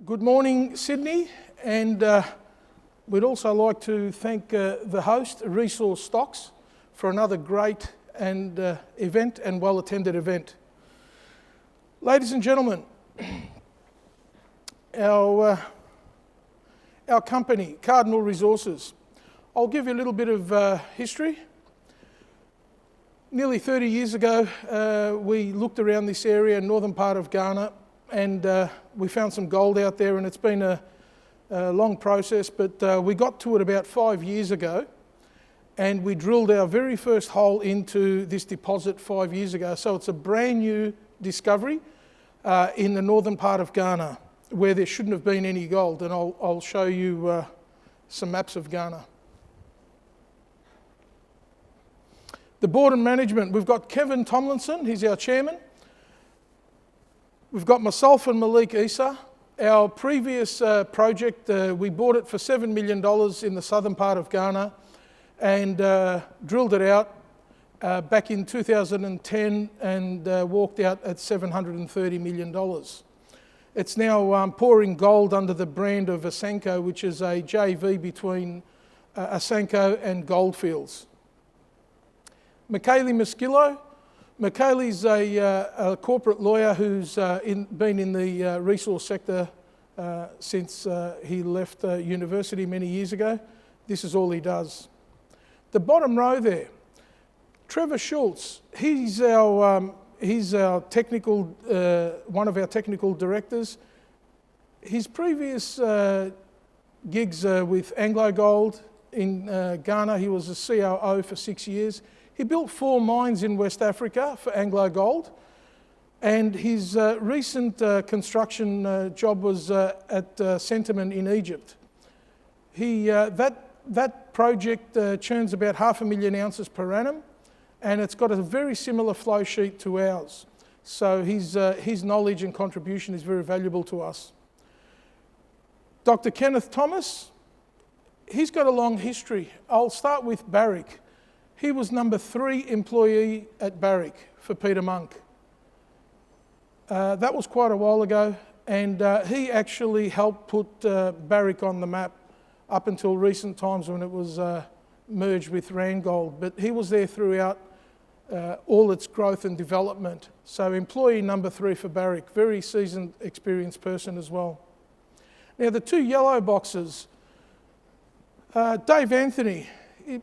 Good morning, Sydney, and we'd also like to thank the host, ResourceStocks, for another great event and well-attended event. Ladies and gentlemen, our company, Cardinal Resources. I'll give you a little bit of history. Nearly 30 years ago, we looked around this area, northern part of Ghana, and we found some gold out there, and it's been a long process, but we got to it about 5 years ago, and we drilled our very first hole into this deposit 5 years ago. So it's a brand new discovery in the northern part of Ghana, where there shouldn't have been any gold, and I'll show you some maps of Ghana. The board and management, we've got Kevin Tomlinson, he's our chairman. We've got myself and Malik Issa. Our previous project, we bought it for $7 million in the southern part of Ghana and drilled it out back in 2010 and walked out at $730 million. It's now pouring gold under the brand of Asanko, which is a JV between Asanko and Goldfields. Michaeli Maskillo. Michaeli's a corporate lawyer who's been in the resource sector since he left university many years ago. This is all he does. The bottom row there, Trevor Schultz. He's our technical, one of our technical directors. His previous gigs with Anglo Gold in Ghana, he was a COO for 6 years. He built 4 mines in West Africa for Anglo Gold, and his recent construction job was at Centamin in Egypt. That project churns about 500,000 ounces per annum, and it's got a very similar flow sheet to ours. So his knowledge and contribution is very valuable to us. Dr. Kenneth Thomas, he's got a long history. I'll start with Barrick. He was number 3 employee at Barrick for Peter Monk. That was quite a while ago, and he actually helped put Barrick on the map up until recent times when it was merged with Randgold. But he was there throughout all its growth and development. So employee number 3 for Barrick, very seasoned, experienced person as well. Now the 2 yellow boxes, Dave Anthony,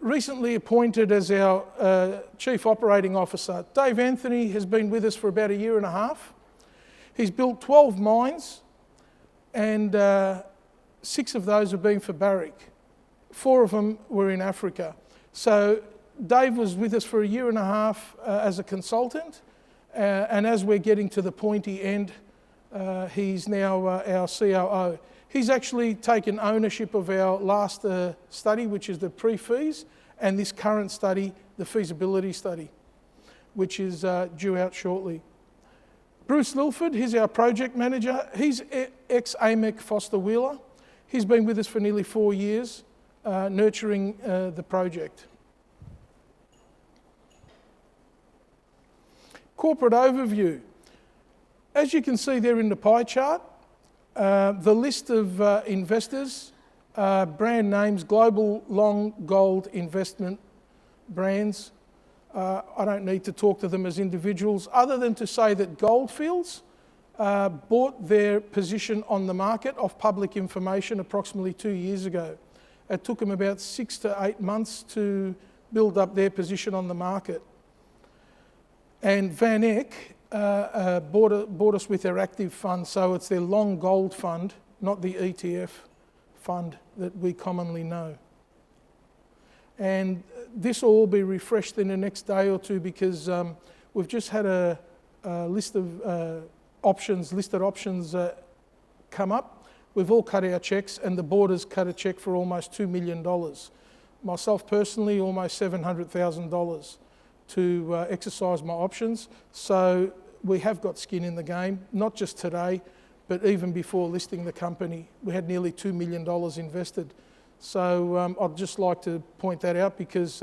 recently appointed as our Chief Operating Officer. Dave Anthony has been with us for about 1.5 years. He's built 12 mines, and 6 of those have been for Barrick. 4 of them were in Africa. So Dave was with us for 1.5 years as a consultant, and as we're getting to the pointy end, he's now our COO. He's actually taken ownership of our last study, which is the pre-feas, and this current study, the feasibility study, which is due out shortly. Bruce Lilford, he's our project manager. He's ex-AMEC Foster Wheeler. He's been with us for nearly 4 years, nurturing the project. Corporate overview. As you can see there in the pie chart, the list of investors, brand names, global long gold investment brands. I don't need to talk to them as individuals, other than to say that Goldfields bought their position on the market off public information approximately 2 years ago. It took them about 6 to 8 months to build up their position on the market. And Van Eck bought us with their active fund, so it's their long gold fund, not the ETF fund that we commonly know. And this will all be refreshed in the next day or two, because we've just had a list of listed options come up. We've all cut our checks, and the board has cut a check for almost $2 million. Myself personally, almost $700,000 to exercise my options. So we have got skin in the game, not just today, but even before listing the company. We had nearly $2 million invested. So I'd just like to point that out, because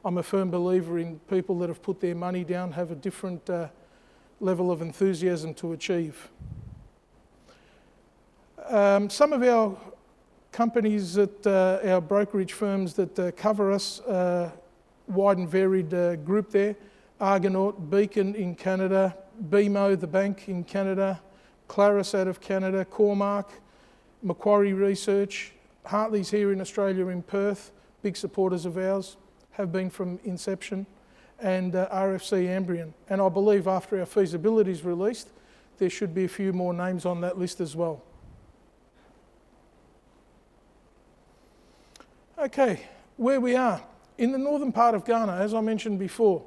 I'm a firm believer in people that have put their money down have a different level of enthusiasm to achieve. Some of our companies, our brokerage firms that cover us, wide and varied group there, Argonaut, Beacon in Canada, BMO, the bank in Canada, Claris out of Canada, Cormark, Macquarie Research, Hartley's here in Australia in Perth, big supporters of ours, have been from inception, and RFC Ambrian. And I believe after our feasibility is released, there should be a few more names on that list as well. Okay, where we are. In the northern part of Ghana, as I mentioned before,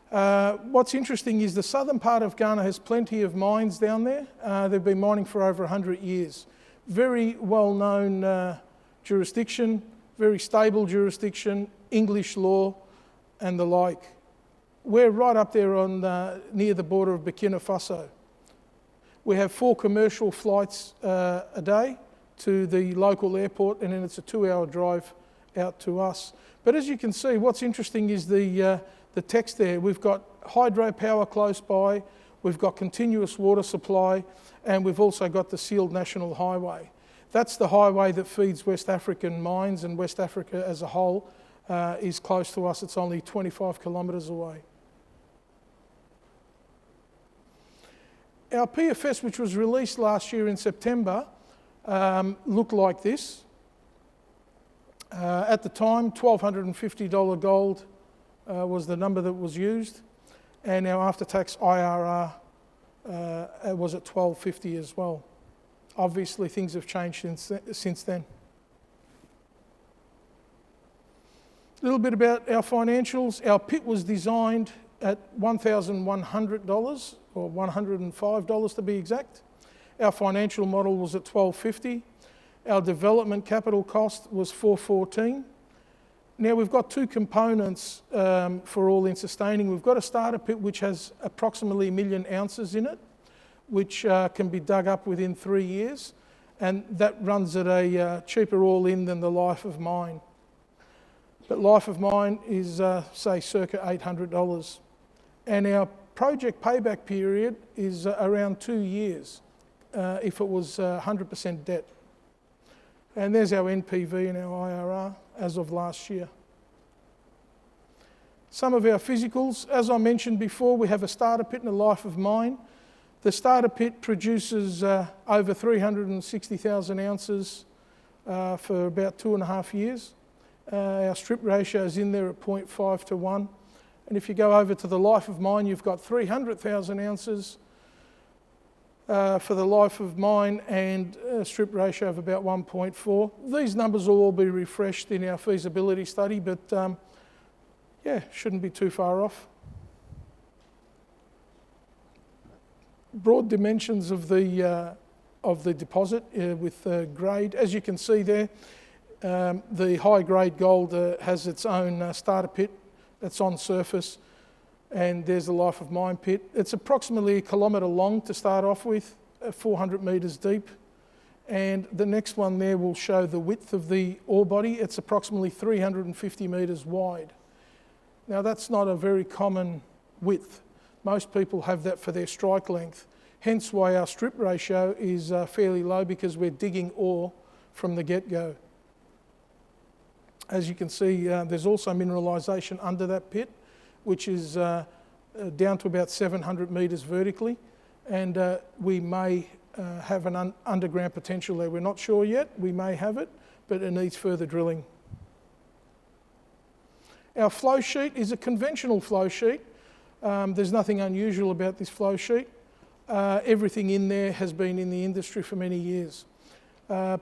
what's interesting is the southern part of Ghana has plenty of mines down there. They've been mining for over 100 years. Very well-known jurisdiction, very stable jurisdiction, English law and the like. We're right up there on near the border of Burkina Faso. We have 4 commercial flights a day to the local airport, and then it's a 2-hour drive out to us. But as you can see, what's interesting is the text there. We've got hydropower close by, we've got continuous water supply, and we've also got the sealed national highway. That's the highway that feeds West African mines, and West Africa as a whole is close to us. It's only 25 kilometres away. Our PFS, which was released last year in September, looked like this. At the time, $1,250 gold was the number that was used, and our after-tax IRR was at $1,250 as well. Obviously, things have changed since then. A little bit about our financials. Our pit was designed at $1,100, or $105 to be exact. Our financial model was at $1,250. Our development capital cost was $414. Now we've got 2 components for all-in sustaining. We've got a starter pit which has approximately 1 million ounces in it, which can be dug up within 3 years, and that runs at a cheaper all-in than the life of mine. But life of mine is, say, circa $800. And our project payback period is around 2 years if it was 100% debt. And there's our NPV and our IRR as of last year. Some of our physicals, as I mentioned before, we have a starter pit and a life of mine. The starter pit produces over 360,000 ounces for about 2.5 years. Our strip ratio is in there at 0.5 to 1. And if you go over to the life of mine, you've got 300,000 ounces for the life of mine and a strip ratio of about 1.4. These numbers will all be refreshed in our feasibility study, but yeah, shouldn't be too far off. Broad dimensions of the deposit with grade. As you can see there, the high-grade gold has its own starter pit that's on surface, and there's the life of mine pit. It's approximately 1 kilometre long to start off with, 400 metres deep, and the next one there will show the width of the ore body. It's approximately 350 metres wide. Now that's not a very common width. Most people have that for their strike length, hence why our strip ratio is fairly low, because we're digging ore from the get-go. As you can see, there's also mineralisation under that pit, which is down to about 700 metres vertically, and we may have an underground potential there. We're not sure yet. We may have it, but it needs further drilling. Our flow sheet is a conventional flow sheet. There's nothing unusual about this flow sheet. Everything in there has been in the industry for many years.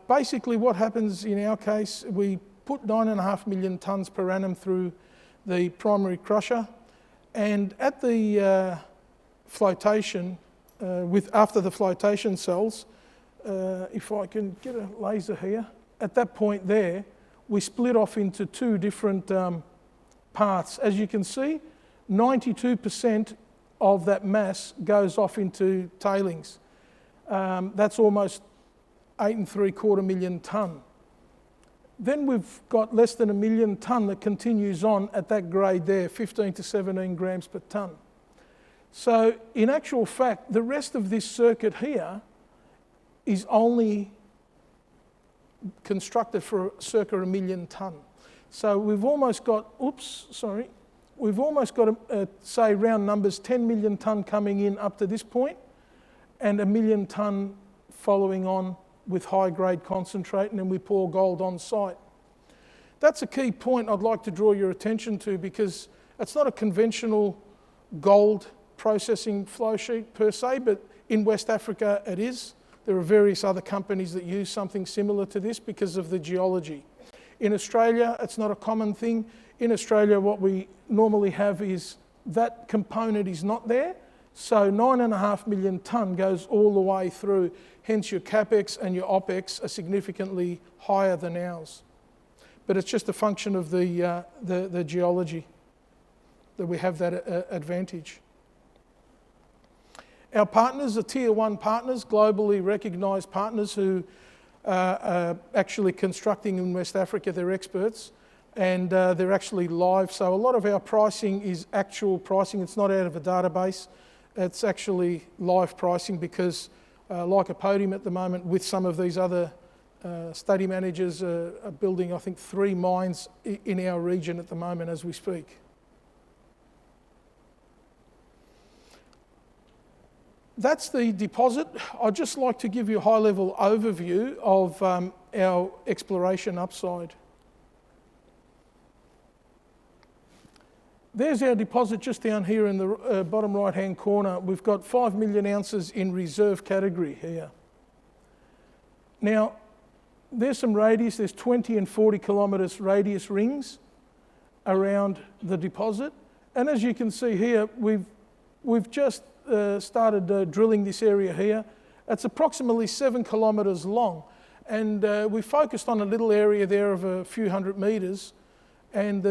Basically what happens in our case, we put 9.5 million tonnes per annum through the primary crusher, and at the flotation, after the flotation cells, if I can get a laser here, at that point there, we split off into 2 different parts. As you can see, 92% of that mass goes off into tailings. That's almost 8.75 million tonne. Then we've got less than 1 million tonne that continues on at that grade there, 15 to 17 grams per tonne. So in actual fact, the rest of this circuit here is only constructed for circa 1 million tonne. So we've almost got, we've almost got, say, round numbers, 10 million tonne coming in up to this point, and 1 million tonne following on with high-grade concentrate, and then we pour gold on site. That's a key point I'd like to draw your attention to, because it's not a conventional gold processing flow sheet per se, but in West Africa it is. There are various other companies that use something similar to this because of the geology. In Australia, it's not a common thing. In Australia, what we normally have is that component is not there, so 9.5 million tonne goes all the way through, hence your CapEx and your OpEx are significantly higher than ours. But it's just a function of the geology that we have that advantage. Our partners are tier 1 partners, globally recognised partners who are actually constructing in West Africa. They're experts, and they're actually live. So a lot of our pricing is actual pricing. It's not out of a database. It's actually live pricing because, like a podium at the moment, with some of these other study managers are building, I think, 3 mines in our region at the moment as we speak. That's the deposit. I'd just like to give you a high-level overview of our exploration upside. There's our deposit just down here in the bottom right-hand corner. We've got 5 million ounces in reserve category here. Now, there's some radius. There's 20 and 40 kilometres radius rings around the deposit. And as you can see here, we've just started drilling this area here. It's approximately 7 kilometres long, and we focused on a little area there of a few hundred metres, and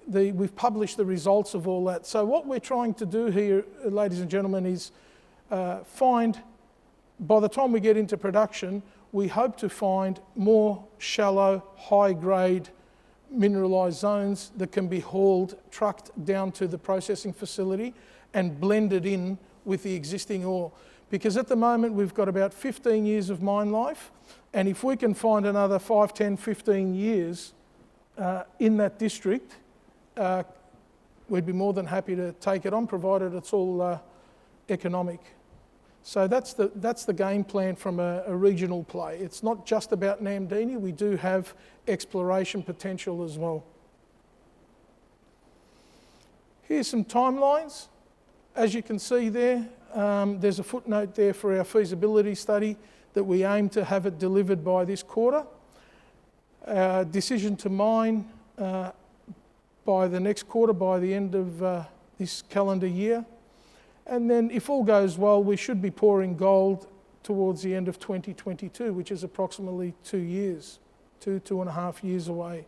we've published the results of all that. So what we're trying to do here, ladies and gentlemen, is find, by the time we get into production, we hope to find more shallow, high-grade mineralised zones that can be hauled, trucked down to the processing facility and blended in with the existing ore. Because at the moment we've got about 15 years of mine life, and if we can find another 5, 10, 15 years in that district, we'd be more than happy to take it on, provided it's all economic. So that's the game plan from a regional play. It's not just about Namdini, we do have exploration potential as well. Here's some timelines. As you can see there, there's a footnote there for our feasibility study that we aim to have it delivered by this quarter. Decision to mine by the next quarter, by the end of this calendar year. And then if all goes well, we should be pouring gold towards the end of 2022, which is approximately 2 years, 2.5 years away.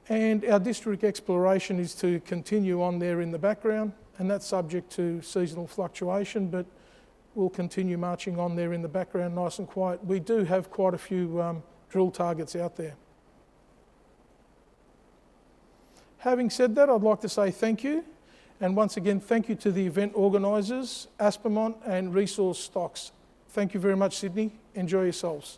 And our district exploration is to continue on there in the background, and that's subject to seasonal fluctuation, but we'll continue marching on there in the background nice and quiet. We do have quite a few drill targets out there. Having said that, I'd like to say thank you. And once again, thank you to the event organisers, Aspermont and ResourceStocks. Thank you very much, Sydney. Enjoy yourselves.